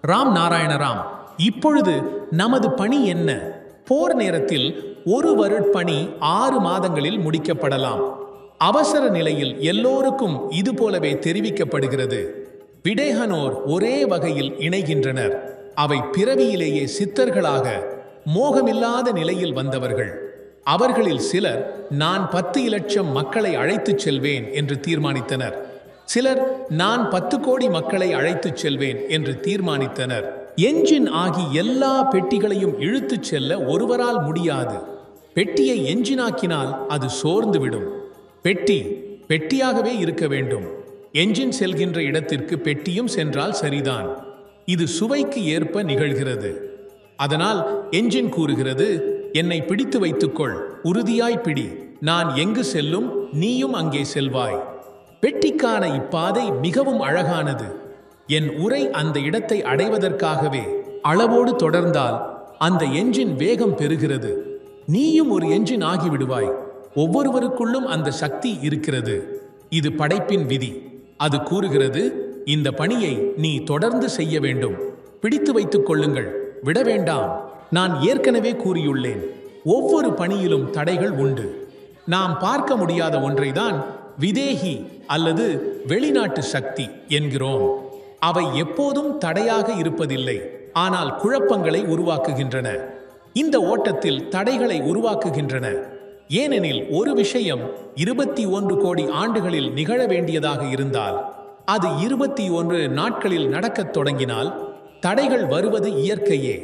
ராம் நாராயண ராம். இப்பொழுது நமது பணி என்ன? போர் நேரத்தில் ஒரு வருட்பணி 6 மாதங்களில் முடிக்கப்படலாம். அவசர நிலையில் எல்லோருக்கும் இது போலவே தெரிவிக்கப்படுகிறது. விடேகனோர் ஒரே வகையில் இணைகின்றனர். அவை பிறவியிலேயே சித்தர்களாக மோகமில்லாத நிலையில் வந்தவர்கள். அவர்களில் சிலர் நான் 10 இலட்சம் மக்களை அழைத்துச் செல்வேன் என்று தீர்மானித்தனர். சிலர் நான் 10 கோடி மக்களை அழைத்துச் செல்வேன் என்று தீர்மானித்தனர். என்ஜின் ஆகி எல்லா பெட்டிகளையும் இழுத்துச் செல்ல ஒருவரால் முடியாது. பெட்டியை என்ஜினாக்கினால் அது சோர்ந்துவிடும். பெட்டி பெட்டியாகவே இருக்க வேண்டும். என்ஜின் செல்கின்ற இடத்திற்கு பெட்டியும் சென்றால் சரிதான். இது சுவைக்கு ஏற்ப நிகழ்கிறது. அதனால் என்ஜின் கூறுகிறது, என்னை பிடித்து வைத்துக்கொள், உறுதியாய் பிடி, நான் எங்கு செல்லும் நீயும் அங்கே செல்வாய். பெட்டிக்கான இப்பாதை மிகவும் அழகானது. என் உரை அந்த இடத்தை அடைவதற்காகவே. அளவோடு தொடர்ந்தால் அந்த என்ஜின் வேகம் பெறுகிறது. நீயும் ஒரு என்ஜின் ஆகிவிடுவாய். ஒவ்வொருவருக்குள்ளும் அந்த சக்தி இருக்கிறது. இது படைப்பின் விதி. அது கூறுகிறது, இந்த பணியை நீ தொடர்ந்து செய்ய வேண்டும். பிடித்து வைத்துக் கொள்ளுங்கள், விட வேண்டாம். நான் ஏற்கனவே கூறியுள்ளேன், ஒவ்வொரு பணியிலும் தடைகள் உண்டு. நாம் பார்க்க முடியாத ஒன்றைதான் விதேகி அல்லது வெளிநாட்டு சக்தி என்கிறோம். அவை எப்போதும் தடையாக இருப்பதில்லை, ஆனால் குழப்பங்களை உருவாக்குகின்றன. இந்த ஓட்டத்தில் தடைகளை உருவாக்குகின்றன. ஏனெனில் ஒரு விஷயம் 21 கோடி ஆண்டுகளில் நிகழ வேண்டியதாக இருந்தால் அது 21 நாட்களில் நடக்கத் தொடங்கினால் தடைகள் வருவது இயற்கையே.